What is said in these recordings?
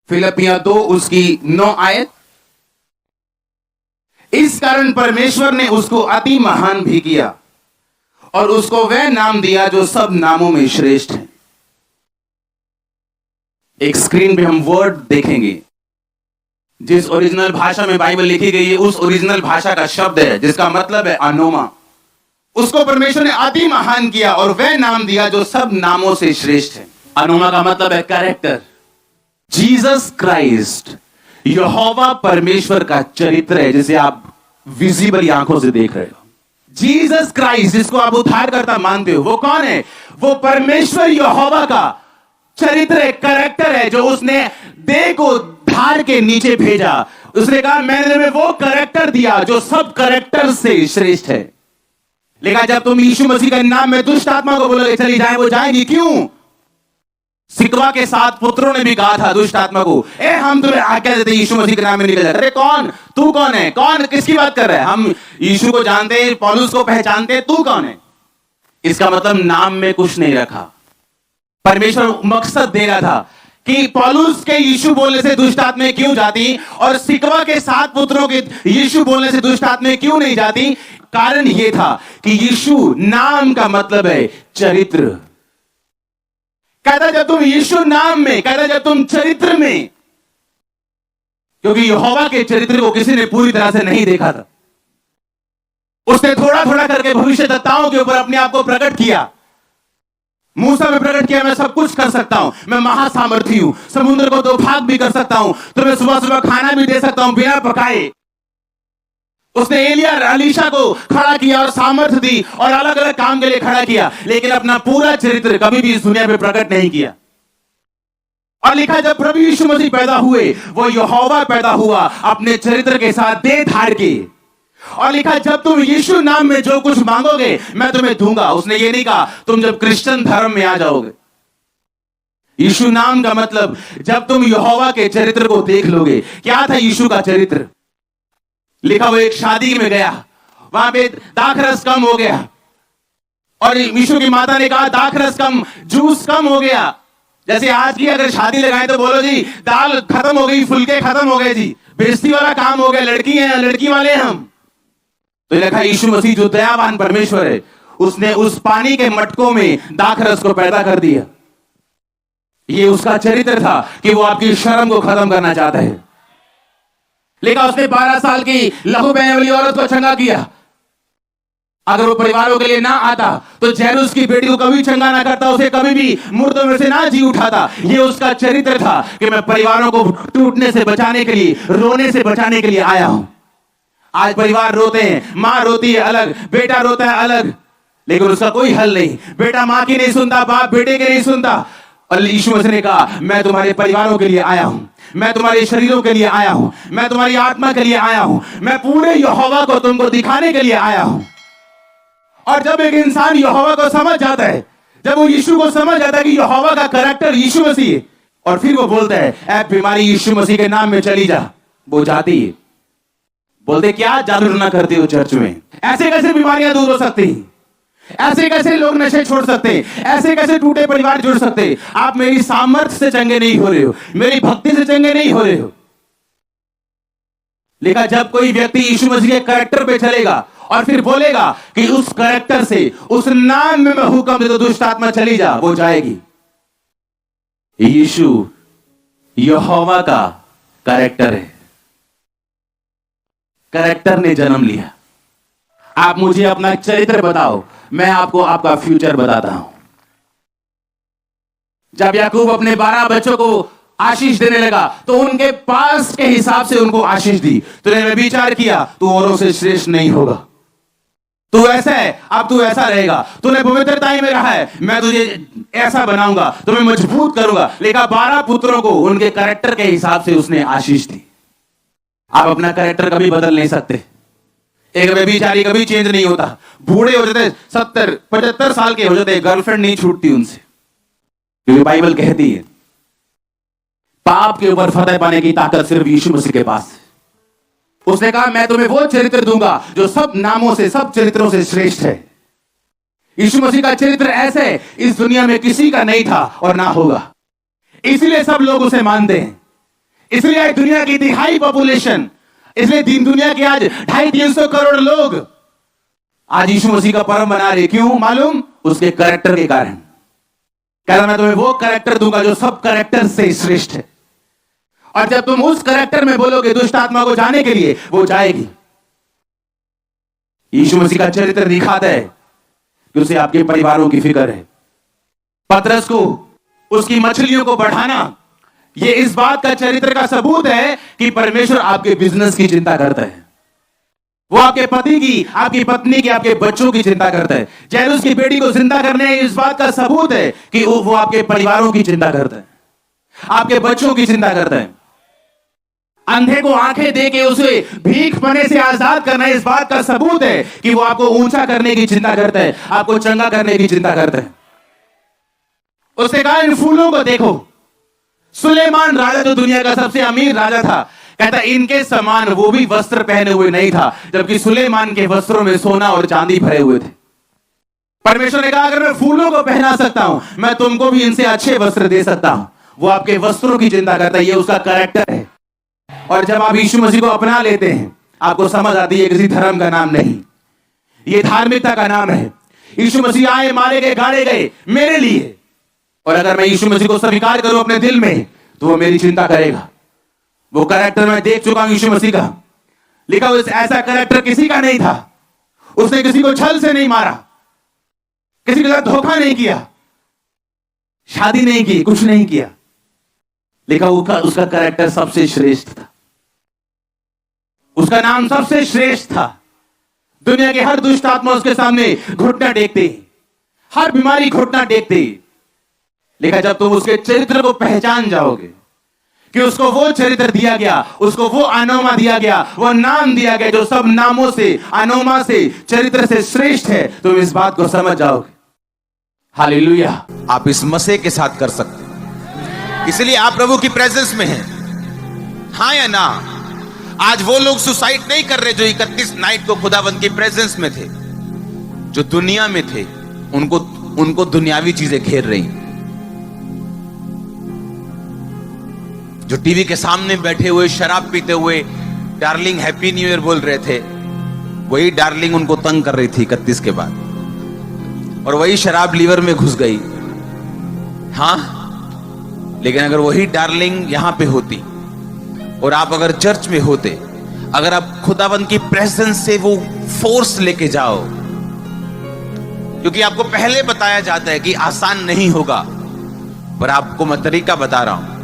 फिलिपियां 2 उसकी 9 आयत। इस कारण परमेश्वर ने उसको अति महान भी किया और उसको वह नाम दिया जो सब नामों में श्रेष्ठ है। एक स्क्रीन पे हम वर्ड देखेंगे। जिस ओरिजिनल भाषा में बाइबल लिखी गई है उस ओरिजिनल भाषा का शब्द है जिसका मतलब है अनोमा। उसको परमेश्वर ने अति महान किया और वह नाम दिया जो सब नामों से श्रेष्ठ है। अनोमा का मतलब है कैरेक्टर। जीसस क्राइस्ट यहोवा परमेश्वर का चरित्र है जिसे आप विजिबल आंखों से देख रहे हो। जीसस क्राइस्ट जिसको आप उद्धारकर्ता मानते हो, वो कौन है? वो परमेश्वर यहोवा का चरित्र है, कैरेक्टर है, जो उसने देह को धार के नीचे भेजा। उसने कहा मैंने तुम्हें वो कैरेक्टर दिया जो सब कैरेक्टर से श्रेष्ठ है। लेकिन जब तुम यीशु मसीह के नाम में दुष्ट आत्मा को बोलोगे चली जाए, वो जाएगी क्यों? सिकवा के 7 पुत्रों ने भी कहा था दुष्ट आत्मा को, हम तुम्हें आज्ञा देते यीशु मसीह के नाम में निकल जाते। अरे कौन? तू कौन है? कौन? किसकी बात कर रहा है? हम यीशु को जानते हैं, पौलुस को पहचानते हैं, तू कौन है? इसका मतलब नाम में कुछ नहीं रखा। परमेश्वर मकसद दे रहा था कि पौलुस के यीशु बोलने से दुष्ट आत्माएं क्यों जाती और सिकवा के 7 पुत्रों के यीशु बोलने से दुष्ट आत्माएं क्यों नहीं जाती। कारण यह था कि यीशु नाम का मतलब है चरित्र। कहता जब तुम यीशु नाम में, कहता जब तुम चरित्र में, क्योंकि यहोवा के चरित्र को किसी ने पूरी तरह से नहीं देखा था। उसने थोड़ा थोड़ा करके भविष्यद्वक्ताओं के ऊपर अपने आप को प्रकट किया। मूसा में प्रकट किया मैं सब कुछ कर सकता हूं, मैं महासामर्थी हूं, समुद्र को 2 भाग भी कर सकता हूं, तो मैं सुबह सुबह खाना भी दे सकता हूं बिना पकाए। उसने एलिया अलीशा को खड़ा किया और सामर्थ्य दी और अलग अलग काम के लिए खड़ा किया, लेकिन अपना पूरा चरित्र कभी भी इस दुनिया में प्रकट नहीं किया। और लिखा जब प्रभु यीशु मसीह पैदा हुए, वो यहोवा पैदा हुआ अपने चरित्र के साथ देह धार के। और लिखा जब तुम यीशु नाम में जो कुछ मांगोगे मैं तुम्हें दूंगा। उसने ये नहीं कहा तुम जब क्रिश्चियन धर्म में आ जाओगे। यीशु नाम का मतलब जब तुम यहोवा के चरित्र को देख लोगे। क्या था यीशु का चरित्र? लिखा वो एक शादी में गया, वहां पे दाखरस कम हो गया और यीशु की माता ने कहा दाखरस कम, जूस कम हो गया। जैसे आज की अगर शादी लगाए तो बोलो जी दाल खत्म हो गई, फुलके खत्म हो गए जी, बेइज्जती वाला काम हो गया, लड़की है लड़की वाले हम। तो लिखा यीशु मसीह जो दयावान परमेश्वर है, उसने उस पानी के मटकों में दाखरस को पैदा कर दिया। ये उसका चरित्र था कि वो आपकी शर्म को खत्म करना चाहता है। लेकिन उसने 12 साल की लहू बहने वाली औरत को चंगा किया। अगर वो परिवारों के लिए ना आता तो जैरूस की बेटी को कभी चंगा ना करता, उसे कभी भी मुर्दों में से ना जी उठाता। ये उसका चरित्र था कि मैं परिवारों को टूटने से बचाने के लिए, रोने से बचाने के लिए आया हूं। आज परिवार रोते हैं, मां रोती है अलग, बेटा रोता है अलग, लेकिन उसका कोई हल नहीं। बेटा मां की नहीं सुनता, बाप बेटे की नहीं सुनता। और यीशु मसीह ने कहा मैं तुम्हारे परिवारों के लिए आया हूं, मैं तुम्हारे शरीरों के लिए आया हूं, मैं तुम्हारी आत्मा के लिए आया हूं, मैं पूरे यहोवा को तुमको दिखाने के लिए आया हूं। और जब एक इंसान यहोवा को समझ जाता है, जब वो यीशु को समझ जाता है कि यहोवा का कैरेक्टर यीशु मसीह है, और फिर वो बोलता है ऐ बीमारी यीशु मसीह के नाम में चली जा, वो जाती है। बोलते क्या जादू ना करते हो चर्च में? ऐसे कैसे बीमारियां दूर हो सकती हैं? ऐसे कैसे लोग नशे छोड़ सकते हैं? ऐसे कैसे टूटे परिवार जुड़ सकते हैं? आप मेरी सामर्थ्य से चंगे नहीं हो रहे हो, मेरी भक्ति से चंगे नहीं हो रहे हो। लेकिन जब कोई व्यक्ति यीशु मसीह के कैरेक्टर पे चलेगा और फिर बोलेगा कि उस कैरेक्टर से, उस नाम में मैं हुक्म दे दो दुष्ट आत्मा चली जा, वो जाएगी। यीशु यहोवा का कैरेक्टर है। कैरेक्टर ने जन्म लिया। आप मुझे अपना चरित्र बताओ, मैं आपको आपका फ्यूचर बताता हूं। जब याकूब अपने 12 बच्चों को आशीष देने लगा तो उनके पास के हिसाब से उनको आशीष दी। तूने विचार किया तू औरों से श्रेष्ठ नहीं होगा, तू ऐसा है अब तू ऐसा रहेगा, तूने पवित्रता में रहा है मैं तुझे ऐसा बनाऊंगा, तुम्हें मजबूत करूंगा। लेकिन 12 पुत्रों को उनके कैरेक्टर के हिसाब से उसने आशीष दी। आप अपना कैरेक्टर कभी बदल नहीं सकते। एक व्यभिचारी कभी चेंज नहीं होता। बूढ़े हो जाते 70-75 साल के हो जाते, गर्लफ्रेंड नहीं छूटती उनसे, क्योंकि बाइबल कहती है पाप के ऊपर फतह पाने की ताकत सिर्फ यीशु मसीह के पास है। उसने कहा मैं तुम्हें वो चरित्र दूंगा जो सब नामों से, सब चरित्रों से श्रेष्ठ है। यीशु मसीह का चरित्र ऐसे इस दुनिया में किसी का नहीं था और ना होगा, इसीलिए सब लोग उसे मानते हैं। इसलिए आज दुनिया की तिहाई पॉपुलेशन, इसलिए दुनिया के आज 250-300 करोड़ लोग आज यीशु मसीह का परम बना रहे। क्यों मालूम? उसके कैरेक्टर के कारण। कह रहा मैं तुम्हें वो कैरेक्टर दूंगा जो सब कैरेक्टर से श्रेष्ठ है, और जब तुम उस कैरेक्टर में बोलोगे दुष्ट आत्मा को जाने के लिए, वो जाएगी। यीशु मसीह का चरित्र दिखाता है कि उसे आपके परिवारों की फिक्र है। पतरस को उसकी मछलियों को बढ़ाना, यह इस बात का चरित्र का सबूत है कि परमेश्वर आपके बिजनेस की चिंता करता है। वो आपके पति की, आपकी पत्नी की, आपके बच्चों की चिंता करता है। जैरूस की बेटी को जिंदा करने इस बात का सबूत है कि वो आपके परिवारों की चिंता करता है, आपके बच्चों की चिंता करता है। अंधे को आंखें देके उसे भीख पने से आजाद करना इस बात का सबूत है कि वो आपको ऊंचा करने की चिंता करता है, आपको चंगा करने की चिंता करता है। उसने कहा इन फूलों को देखो। सुलेमान राजा जो दुनिया का सबसे अमीर राजा था, कहता इनके समान वो भी वस्त्र पहने हुए नहीं था, जबकि सुलेमान के वस्त्रों में सोना और चांदी भरे हुए थे। परमेश्वर ने कहा अगर मैं फूलों को पहना सकता हूं, मैं तुमको भी इनसे अच्छे वस्त्र दे सकता हूं। वो आपके वस्त्रों की चिंता करता है, ये उसका कैरेक्टर है। और जब आप यीशु मसीह को अपना लेते हैं, आपको समझ आती है किसी धर्म का नाम नहीं, ये धार्मिकता का नाम है। यीशु मसीह आए, मारे गए, गाड़े गए मेरे लिए, और अगर मैं यीशु मसीह को स्वीकार करूं अपने दिल में, तो वो मेरी चिंता करेगा। वो कैरेक्टर मैं देख चुका हूं यीशु मसीह का। लिखा हुआ ऐसा कैरेक्टर किसी का नहीं था। उसने किसी को छल से नहीं मारा, किसी के साथ धोखा नहीं किया, शादी नहीं की, कुछ नहीं किया। लिखा उसका कैरेक्टर सबसे श्रेष्ठ था, उसका नाम सबसे श्रेष्ठ था। दुनिया के हर दुष्ट आत्मा उसके सामने घुटना टेकते, हर बीमारी घुटना टेकते। लेकिन जब तुम उसके चरित्र को पहचान जाओगे कि उसको वो चरित्र दिया गया, उसको वो अनोमा दिया गया, वो नाम दिया गया जो सब नामों से, अनोमा से, चरित्र से श्रेष्ठ है, तुम इस बात को समझ जाओगे। हालेलुया। आप इस मसीह के साथ कर सकते हैं, इसलिए आप प्रभु की प्रेजेंस में हैं। हाँ या ना? आज वो लोग सुसाइड नहीं कर रहे जो 31 नाइट को खुदावंत की प्रेजेंस में थे। जो दुनिया में थे उनको दुनियावी चीजें घेर रही। जो टीवी के सामने बैठे हुए शराब पीते हुए डार्लिंग हैप्पी न्यू ईयर बोल रहे थे, वही डार्लिंग उनको तंग कर रही थी 31 के बाद, और वही शराब लीवर में घुस गई। हाँ, लेकिन अगर वही डार्लिंग यहां पे होती और आप अगर चर्च में होते, अगर आप खुदावंत की प्रेजेंस से वो फोर्स लेके जाओ, क्योंकि आपको पहले बताया जाता है कि आसान नहीं होगा, पर आपको मैं तरीका बता रहा हूं।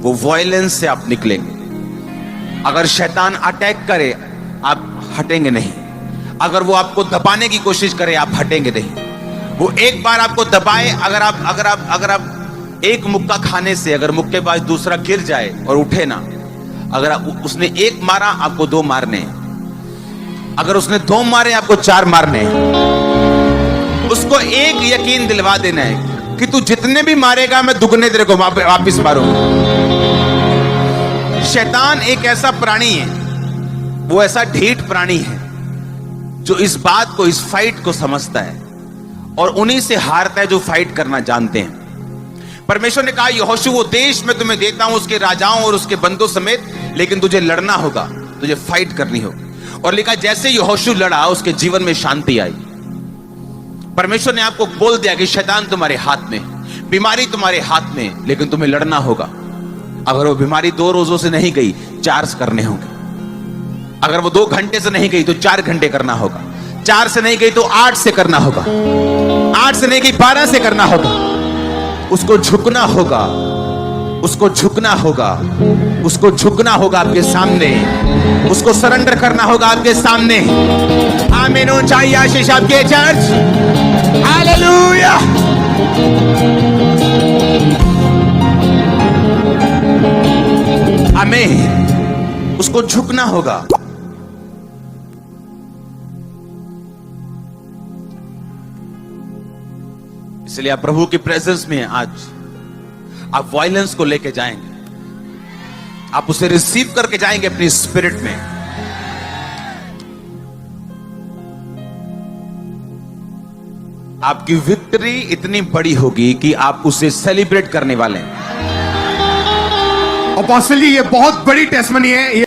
वो वायलेंस से आप निकलेंगे। अगर शैतान अटैक करे, आप हटेंगे नहीं। अगर वो आपको दबाने की कोशिश करे, आप हटेंगे नहीं। वो एक बार आपको दबाए, अगर आप एक मुक्का खाने से अगर मुक्केबाज दूसरा गिर जाए और उठे ना, अगर उसने एक मारा, आपको 2 मारने। अगर उसने 2 मारे, आपको 4 मारने। उसको एक यकीन दिलवा देना है कि तू जितने भी मारेगा, मैं दुगने तेरे को वापिस मारूंगा। शैतान एक ऐसा प्राणी है, वो ऐसा ढीठ प्राणी है जो इस बात को, इस फाइट को समझता है, और उन्हीं से हारता है जो फाइट करना जानते हैं। परमेश्वर ने कहा यहोशू वो देश मैं तुम्हें देता हूं उसके राजाओं और उसके बंदों समेत, लेकिन तुझे लड़ना होगा, तुझे फाइट करनी होगी। और लिखा जैसे यहोशू लड़ा, उसके जीवन में शांति आई। परमेश्वर ने आपको बोल दिया कि शैतान तुम्हारे हाथ में, बीमारी तुम्हारे हाथ में, लेकिन तुम्हें लड़ना होगा। अगर वो बीमारी 2 रोजों से नहीं गई, 4 करने होंगे। अगर वो 2 घंटे से नहीं गई तो 4 घंटे करना होगा। 4 से नहीं गई तो 8 से करना होगा। 8 से नहीं गई 12 से करना होगा। उसको झुकना होगा, उसको झुकना होगा, उसको झुकना होगा आपके सामने, उसको सरेंडर करना होगा आपके सामने। आमीन। ऊंचाई आशीष आपके चर्च। हालेलुया। आमीन। उसको झुकना होगा। इसलिए आप प्रभु की प्रेजेंस में आज आप वायलेंस को लेके जाएंगे, आप उसे रिसीव करके जाएंगे अपनी स्पिरिट में। आपकी विक्ट्री इतनी बड़ी होगी कि आप उसे सेलिब्रेट करने वाले हैं। अपोस्टल जी ये बहुत बड़ी टेस्टमनी है।